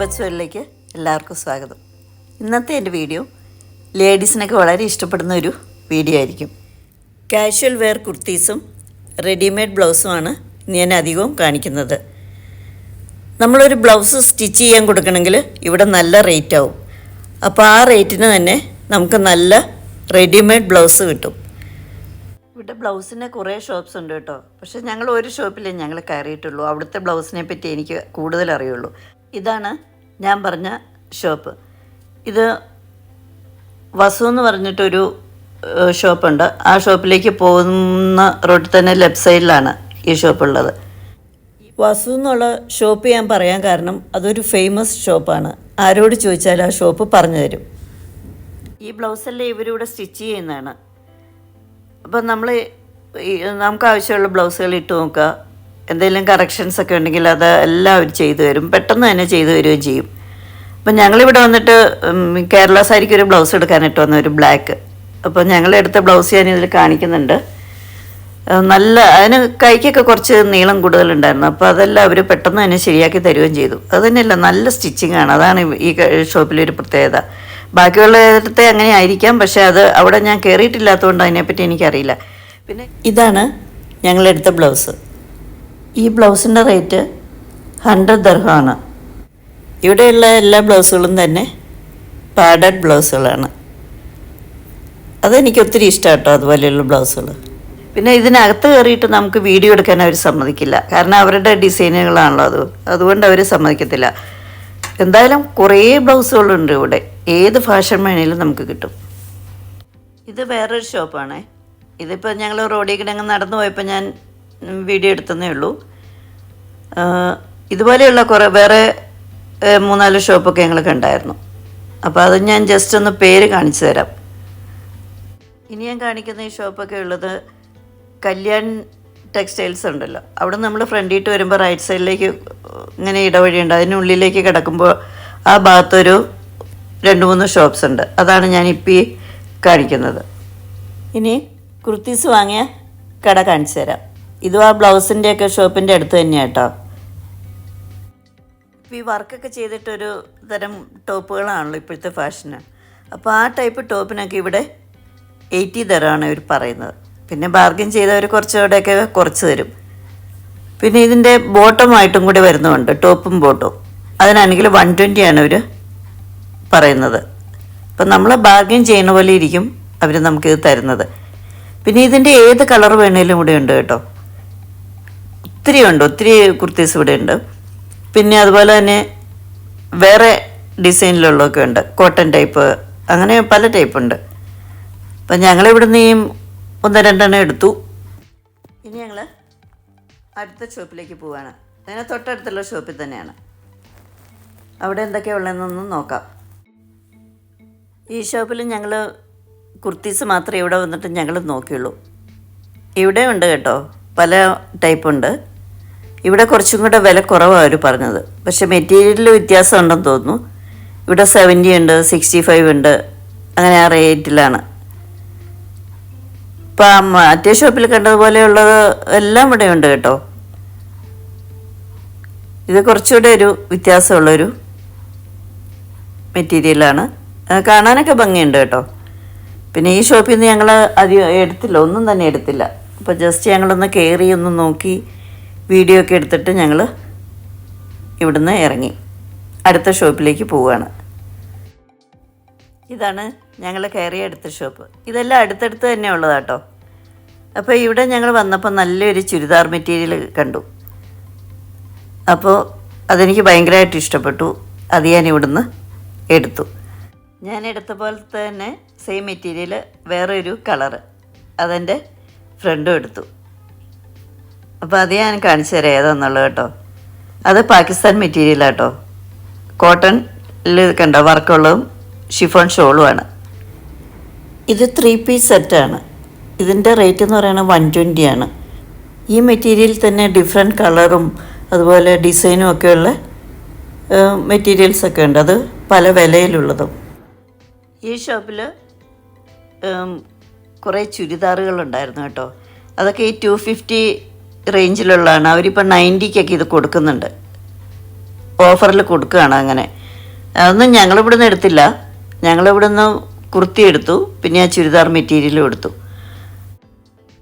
Buds വേൾഡിലേക്ക് എല്ലാവർക്കും സ്വാഗതം. ഇന്നത്തെ എൻ്റെ വീഡിയോ ലേഡീസിനൊക്കെ വളരെ ഇഷ്ടപ്പെടുന്ന ഒരു വീഡിയോ ആയിരിക്കും. കാഷ്വൽ വെയർ കുർത്തീസും റെഡിമെയ്ഡ് ബ്ലൗസുമാണ് ഞാൻ അധികവും കാണിക്കുന്നത്. നമ്മളൊരു ബ്ലൗസ് സ്റ്റിച്ച് ചെയ്യാൻ കൊടുക്കണമെങ്കിൽ ഇവിടെ നല്ല റേറ്റ് ആവും. അപ്പോൾ ആ റേറ്റിന് തന്നെ നമുക്ക് നല്ല റെഡിമെയ്ഡ് ബ്ലൗസ് കിട്ടും. ഇവിടെ ബ്ലൗസിന് കുറേ ഷോപ്സ് ഉണ്ട് കേട്ടോ. പക്ഷേ ഞങ്ങൾ ഒരു ഷോപ്പിലേ ഞങ്ങൾ കയറിയിട്ടുള്ളൂ. അവിടുത്തെ ബ്ലൗസിനെ പറ്റി എനിക്ക് കൂടുതൽ അറിയുള്ളൂ. ഇതാണ് ഞാൻ പറഞ്ഞ ഷോപ്പ്. ഇത് വസു എന്ന് പറഞ്ഞിട്ടൊരു ഷോപ്പുണ്ട്. ആ ഷോപ്പിലേക്ക് പോകുന്ന റോഡിൽ തന്നെ ലെഫ്റ്റ് സൈഡിലാണ് ഈ ഷോപ്പുള്ളത്. വസു എന്നുള്ള ഷോപ്പ് ഞാൻ പറയാൻ കാരണം അതൊരു ഫേമസ് ഷോപ്പാണ്. ആരോട് ചോദിച്ചാൽ ആ ഷോപ്പ് പറഞ്ഞു തരും. ഈ ബ്ലൗസെല്ലാം ഇവരിവിടെ സ്റ്റിച്ച് ചെയ്യുന്നതാണ്. അപ്പം നമുക്ക് ആവശ്യമുള്ള ബ്ലൗസുകൾ ഇട്ട് നോക്കുക. എന്തെങ്കിലും കറക്ഷൻസ് ഒക്കെ ഉണ്ടെങ്കിൽ അത് എല്ലാം അവർ ചെയ്തു തരും. പെട്ടെന്ന് തന്നെ ചെയ്തു തരുകയും ചെയ്യും. അപ്പം ഞങ്ങളിവിടെ വന്നിട്ട് കേരള സാരിക്ക് ഒരു ബ്ലൗസ് എടുക്കാനിട്ട് വന്ന ഒരു ബ്ലാക്ക്. അപ്പോൾ ഞങ്ങളെടുത്ത ബ്ലൗസ് ഞാനിതിൽ കാണിക്കുന്നുണ്ട്. അതിന് കൈക്കൊക്കെ കുറച്ച് നീളം കൂടുതലുണ്ടായിരുന്നു. അപ്പോൾ അതെല്ലാം അവർ പെട്ടെന്ന് തന്നെ ശരിയാക്കി തരുകയും ചെയ്തു. അത് തന്നെയല്ല, നല്ല സ്റ്റിച്ചിങ് ആണ്. അതാണ് ഈ ഷോപ്പിലൊരു പ്രത്യേകത. ബാക്കിയുള്ളയിടത്തെ അങ്ങനെ ആയിരിക്കാം, പക്ഷേ അത് അവിടെ ഞാൻ കയറിയിട്ടില്ലാത്തതുകൊണ്ട് അതിനെപ്പറ്റി എനിക്കറിയില്ല. പിന്നെ ഇതാണ് ഞങ്ങളെടുത്ത ബ്ലൗസ്. ഈ ബ്ലൗസിൻ്റെ റേറ്റ് 100 ദിർഹമാണ്. ഇവിടെയുള്ള എല്ലാ ബ്ലൗസുകളും തന്നെ പാഡഡ് ബ്ലൗസുകളാണ്. അതെനിക്ക് ഒത്തിരി ഇഷ്ടമാണ് കേട്ടോ, അതുപോലെയുള്ള ബ്ലൗസുകൾ. പിന്നെ ഇതിനകത്ത് കയറിയിട്ട് നമുക്ക് വീഡിയോ എടുക്കാൻ അവർ സമ്മതിക്കില്ല. കാരണം അവരുടെ ഡിസൈനുകളാണല്ലോ അതുകൊണ്ട് അവർ സമ്മതിക്കത്തില്ല. എന്തായാലും കുറേ ബ്ലൗസുകളുണ്ട് ഇവിടെ. ഏത് ഫാഷൻ വേണേലും നമുക്ക് കിട്ടും. ഇത് വേറൊരു ഷോപ്പാണേ. ഇതിപ്പോൾ ഞങ്ങൾ റോഡിൽ കിടങ്ങ് നടന്നു പോയപ്പോൾ ഞാൻ വീഡിയോ എടുത്തതേ ഉള്ളൂ. ഇതുപോലെയുള്ള വേറെ 3-4 ഷോപ്പൊക്കെ ഞങ്ങൾ കണ്ടായിരുന്നു. അപ്പോൾ അത് ഞാൻ ജസ്റ്റ് ഒന്ന് പേര് കാണിച്ചു തരാം. ഇനി ഞാൻ കാണിക്കുന്ന ഈ ഷോപ്പൊക്കെ ഉള്ളത് കല്യാൺ ടെക്സ്റ്റൈൽസ് ഉണ്ടല്ലോ. അവിടെ നമ്മൾ ഫ്രണ്ടിട്ട് വരുമ്പോൾ റൈറ്റ് സൈഡിലേക്ക് ഇങ്ങനെ ഇടവഴിയുണ്ട്. അതിനുള്ളിലേക്ക് കിടക്കുമ്പോൾ ആ ഭാഗത്തൊരു 2-3 ഷോപ്സ് ഉണ്ട്. അതാണ് ഞാനിപ്പോൾ ഈ കാണിക്കുന്നത്. ഇനി കുർത്തീസ് വാങ്ങിയ കട കാണിച്ചു തരാം. ഇതും ആ ബ്ലൗസിൻ്റെയൊക്കെ ഷോപ്പിൻ്റെ അടുത്ത് തന്നെയാണ് കേട്ടോ. ഇപ്പോൾ ഈ വർക്കൊക്കെ ചെയ്തിട്ടൊരു തരം ടോപ്പുകളാണല്ലോ ഇപ്പോഴത്തെ ഫാഷന്. അപ്പോൾ ആ ടൈപ്പ് ടോപ്പിനൊക്കെ ഇവിടെ 80 ദിർഹമാണ് ഇവർ പറയുന്നത്. പിന്നെ ബാർഗിൻ ചെയ്തവർ കുറച്ചുകൂടെയൊക്കെ കുറച്ച് തരും. പിന്നെ ഇതിൻ്റെ ബോട്ടമായിട്ടും കൂടി വരുന്നുണ്ട്, ടോപ്പും ബോട്ടും. അതിനാണെങ്കിൽ 120 ആണ് അവർ പറയുന്നത്. അപ്പം നമ്മൾ ബാർഗിൻ ചെയ്യുന്ന പോലെ ഇരിക്കും അവർ നമുക്കിത് തരുന്നത്. പിന്നെ ഇതിൻ്റെ ഏത് കളർ വേണേലും ഇവിടെ ഉണ്ട് കേട്ടോ. ഒത്തിരി കുർത്തീസ് ഇവിടെ ഉണ്ട്. പിന്നെ അതുപോലെ തന്നെ വേറെ ഡിസൈനിലുള്ളതൊക്കെ ഉണ്ട്. കോട്ടൺ ടൈപ്പ്, അങ്ങനെ പല ടൈപ്പുണ്ട്. അപ്പം ഞങ്ങളിവിടുന്ന് ഈ 1-2 എടുത്തു. ഇനി ഞങ്ങൾ അടുത്ത ഷോപ്പിലേക്ക് പോവുകയാണ്. അതിന് തൊട്ടടുത്തുള്ള ഷോപ്പിൽ തന്നെയാണ്. അവിടെ എന്തൊക്കെയാണ് ഉള്ളതെന്നൊന്ന് നോക്കാം. ഈ ഷോപ്പിൽ ഞങ്ങൾ കുർത്തീസ് മാത്രമേ ഇവിടെ വന്നിട്ട് ഞങ്ങൾ നോക്കിയുള്ളൂ. ഇവിടെ ഉണ്ട് കേട്ടോ, പല ടൈപ്പുണ്ട്. ഇവിടെ കുറച്ചും കൂടെ വില കുറവാണ് അവർ പറഞ്ഞത്. പക്ഷെ മെറ്റീരിയലിൽ വ്യത്യാസം ഉണ്ടെന്ന് തോന്നുന്നു. ഇവിടെ 70 ഉണ്ട്, 65 ഉണ്ട്, അങ്ങനെ ആ റേറ്റിലാണ്. ഇപ്പം മറ്റേ ഷോപ്പിൽ കണ്ടതുപോലെയുള്ളത് എല്ലാം ഇവിടെ ഉണ്ട് കേട്ടോ. ഇത് കുറച്ചുകൂടെ ഒരു വ്യത്യാസമുള്ളൊരു മെറ്റീരിയലാണ്. കാണാനൊക്കെ ഭംഗിയുണ്ട് കേട്ടോ. പിന്നെ ഈ ഷോപ്പിൽ നിന്ന് ഞങ്ങൾ അധികം എടുത്തില്ല, ഒന്നും തന്നെ എടുത്തില്ല. അപ്പോൾ ജസ്റ്റ് ഞങ്ങളൊന്ന് കയറി ഒന്ന് നോക്കി വീഡിയോ ഒക്കെ എടുത്തിട്ട് ഞങ്ങൾ ഇവിടുന്ന് ഇറങ്ങി അടുത്ത ഷോപ്പിലേക്ക് പോവുകയാണ്. ഇതാണ് ഞങ്ങൾ കയറിയ അടുത്ത ഷോപ്പ്. ഇതെല്ലാം അടുത്തടുത്ത് തന്നെ ഉള്ളതാട്ടോ. അപ്പോൾ ഇവിടെ ഞങ്ങൾ വന്നപ്പോൾ നല്ലൊരു ചുരിദാർ മെറ്റീരിയൽ കണ്ടു. അപ്പോൾ അതെനിക്ക് ഭയങ്കരമായിട്ട് ഇഷ്ടപ്പെട്ടു. അത് ഞാൻ ഇവിടുന്ന് എടുത്തു. ഞാൻ എടുത്ത പോലത്തെ തന്നെ സെയിം മെറ്റീരിയൽ വേറൊരു കളറ് അതെൻ്റെ ഫ്രണ്ടും എടുത്തു. അപ്പോൾ അത് ഞാൻ കാണിച്ചു തരാം ഏതാണെന്നുള്ളത് കേട്ടോ. അത് പാകിസ്ഥാൻ മെറ്റീരിയലാട്ടോ. കോട്ടണിൽ കണ്ടോ വർക്കുള്ളതും ഷിഫോൺ ഷോളുമാണ്. ഇത് 3 പീസ് സെറ്റാണ്. ഇതിൻ്റെ റേറ്റ് എന്ന് പറയുന്നത് 120 ആണ്. ഈ മെറ്റീരിയൽ തന്നെ ഡിഫറെൻറ്റ് കളറും അതുപോലെ ഡിസൈനും ഒക്കെയുള്ള മെറ്റീരിയൽസൊക്കെ ഉണ്ട്. അത് പല വിലയിലുള്ളതും. ഈ ഷോപ്പിൽ കുറേ ചുരിദാറുകളുണ്ടായിരുന്നു കേട്ടോ. അതൊക്കെ ഈ 250 റേഞ്ചിലുള്ളതാണ്. അവരിപ്പോൾ 90-ക്കൊക്കെ ഇത് കൊടുക്കുന്നുണ്ട്. ഓഫറിൽ കൊടുക്കുകയാണ്. അങ്ങനെ അതൊന്നും ഞങ്ങളിവിടുന്ന് എടുത്തില്ല. ഞങ്ങളിവിടുന്ന് കുർത്തി എടുത്തു, പിന്നെ ആ ചുരിദാർ മെറ്റീരിയലും എടുത്തു.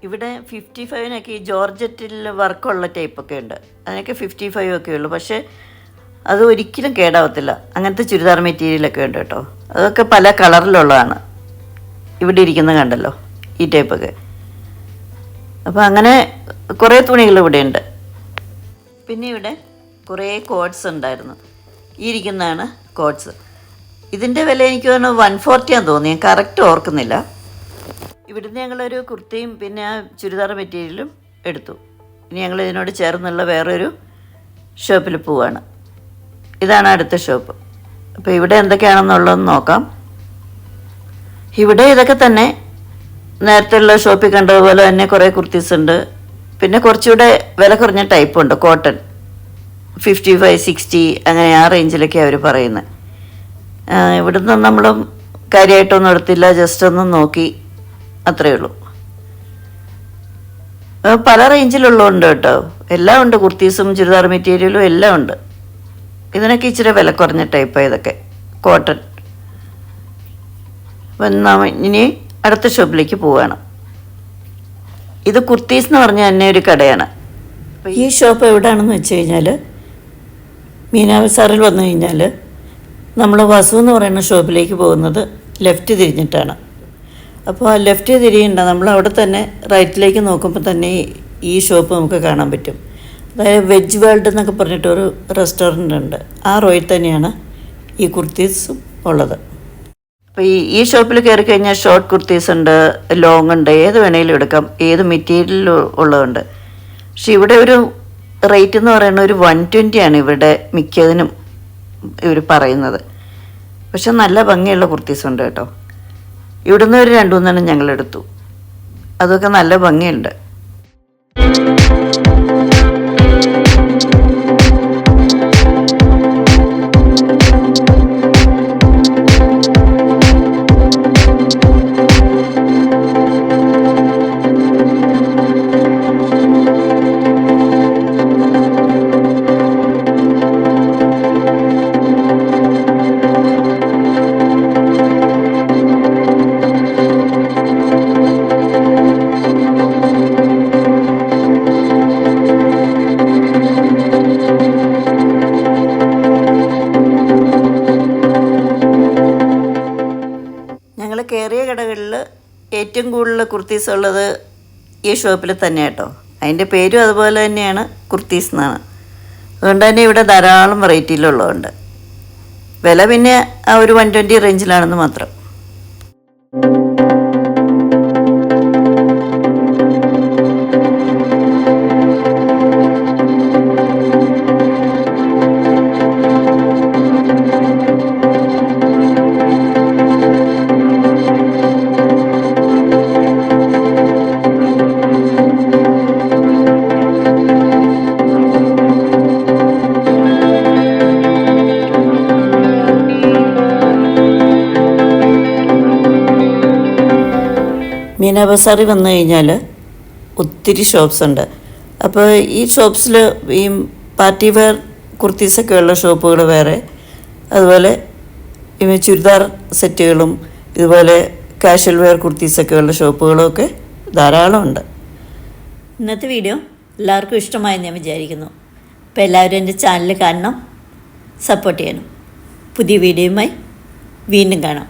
ഇവിടെ 55 ഈ ജോർജറ്റിൽ വർക്കുള്ള ടൈപ്പൊക്കെ ഉണ്ട്. അതിനൊക്കെ 55 ഒക്കെ ഉള്ളൂ. പക്ഷേ അത് ഒരിക്കലും കേടാവത്തില്ല. അങ്ങനത്തെ ചുരിദാർ മെറ്റീരിയലൊക്കെ ഉണ്ട് കേട്ടോ. അതൊക്കെ പല കളറിലുള്ളതാണ്. ഇവിടെ ഇരിക്കുന്നത് കണ്ടല്ലോ, ഈ ടൈപ്പൊക്കെ. അപ്പോൾ അങ്ങനെ കുറേ തുണികൾ ഇവിടെ ഉണ്ട്. പിന്നെ ഇവിടെ കുറേ കോട്ട്സ് ഉണ്ടായിരുന്നു. ഈ ഇരിക്കുന്നതാണ് കോട്ട്സ്. ഇതിൻ്റെ വില എനിക്ക് തോന്നുന്നു 140 ആണെന്ന് തോന്നി, ഞാൻ കറക്റ്റ് ഓർക്കുന്നില്ല. ഇവിടുന്ന് ഞങ്ങളൊരു കുർത്തിയും പിന്നെ ആ ചുരിദാർ മെറ്റീരിയലും എടുത്തു. ഇനി ഞങ്ങൾ ഇതിനോട് ചേർന്നുള്ള വേറൊരു ഷോപ്പിൽ പോവാണ്. ഇതാണ് അടുത്ത ഷോപ്പ്. അപ്പോൾ ഇവിടെ എന്തൊക്കെയാണെന്നുള്ളതെന്ന് നോക്കാം. ഇവിടെ ഇതൊക്കെ തന്നെ നേരത്തെയുള്ള ഷോപ്പിൽ കണ്ടതുപോലെ തന്നെ കുറേ കുർത്തീസ് ഉണ്ട്. പിന്നെ കുറച്ചുകൂടെ വില കുറഞ്ഞ ടൈപ്പുണ്ട്, കോട്ടൺ 55, 60 അങ്ങനെ ആ റേഞ്ചിലൊക്കെ അവർ പറയുന്നത്. ഇവിടുന്ന് നമ്മൾ കാര്യമായിട്ടൊന്നും എടുത്തില്ല, ജസ്റ്റ് ഒന്ന് നോക്കി, അത്രയേ ഉള്ളൂ. പല റേഞ്ചിലുള്ളതുണ്ട് കേട്ടോ, എല്ലാം ഉണ്ട്. കുർത്തീസും ചുരിദാർ മെറ്റീരിയലും എല്ലാം ഉണ്ട്. ഇതിനൊക്കെ ഇച്ചിരി വില കുറഞ്ഞ ടൈപ്പാണ് ഇതൊക്കെ, കോട്ടൺ. അപ്പം ഇനി അടുത്ത ഷോപ്പിലേക്ക് പോവുകയാണ്. ഇത് കുർത്തീസ് എന്ന് പറഞ്ഞാൽ തന്നെ ഒരു കടയാണ്. അപ്പോൾ ഈ ഷോപ്പ് എവിടെയാണെന്ന് വെച്ച് കഴിഞ്ഞാൽ മീനാ ബസാറിൽ വന്നു കഴിഞ്ഞാൽ നമ്മൾ വസു എന്ന് പറയുന്ന ഷോപ്പിലേക്ക് പോകുന്നത് ലെഫ്റ്റ് തിരിഞ്ഞിട്ടാണ്. അപ്പോൾ ആ ലെഫ്റ്റ് തിരിയുണ്ട നമ്മൾ അവിടെ തന്നെ റൈറ്റിലേക്ക് നോക്കുമ്പോൾ തന്നെ ഈ ഷോപ്പ് നമുക്ക് കാണാൻ പറ്റും. അതായത് വെജ് വേൾഡ് എന്നൊക്കെ പറഞ്ഞിട്ടൊരു റെസ്റ്റോറൻ്റ് ഉണ്ട്. ആ റോയിൽ തന്നെയാണ് ഈ കുർത്തീസും ഉള്ളത്. അപ്പോൾ ഈ ഷോപ്പിൽ കയറി കഴിഞ്ഞാൽ ഷോർട്ട് കുർത്തീസ് ഉണ്ട്, ലോങ് ഉണ്ട്, ഏത് വേണേലും എടുക്കാം, ഏത് മെറ്റീരിയൽ ഉള്ളതുണ്ട്. പക്ഷെ ഇവിടെ ഒരു റേറ്റ് എന്ന് പറയുന്നത് ഒരു 120 ആണ് ഇവിടെ മിക്കതിനും ഇവർ പറയുന്നത്. പക്ഷെ നല്ല ഭംഗിയുള്ള കുർത്തീസ് ഉണ്ട് കേട്ടോ. ഇവിടുന്ന് ഒരു 2-3 ഞങ്ങളെടുത്തു. അതൊക്കെ നല്ല ഭംഗിയുണ്ട്. ഞങ്ങൾ കയറിയ കടകളിൽ ഏറ്റവും കൂടുതൽ കുർത്തീസ് ഉള്ളത് ഈ ഷോപ്പിൽ തന്നെ കേട്ടോ. അതിൻ്റെ പേരും അതുപോലെ തന്നെയാണ്, കുർത്തീസ് എന്നാണ്. അതുകൊണ്ട് തന്നെ ഇവിടെ ധാരാളം വെറൈറ്റിയിലുള്ളതുണ്ട്. വില പിന്നെ ആ ഒരു 120 റേഞ്ചിലാണെന്ന് മാത്രം. മീനാ ബസാറിൽ വന്നു കഴിഞ്ഞാൽ ഒത്തിരി ഷോപ്സ് ഉണ്ട്. അപ്പോൾ ഈ ഷോപ്സിൽ ഈ പാർട്ടി വെയർ കുർത്തീസൊക്കെ ഉള്ള ഷോപ്പുകൾ വേറെ, അതുപോലെ ചുരിദാർ സെറ്റുകളും ഇതുപോലെ കാഷ്വൽ വെയർ കുർത്തീസൊക്കെ ഉള്ള ഷോപ്പുകളൊക്കെ ധാരാളം ഉണ്ട്. ഇന്നത്തെ വീഡിയോ എല്ലാവർക്കും ഇഷ്ടമായി ഞാൻ വിചാരിക്കുന്നു. അപ്പോൾ എല്ലാവരും എൻ്റെ ചാനൽ കാണണം, സപ്പോർട്ട് ചെയ്യണം. പുതിയ വീഡിയോയുമായി വീണ്ടും കാണാം.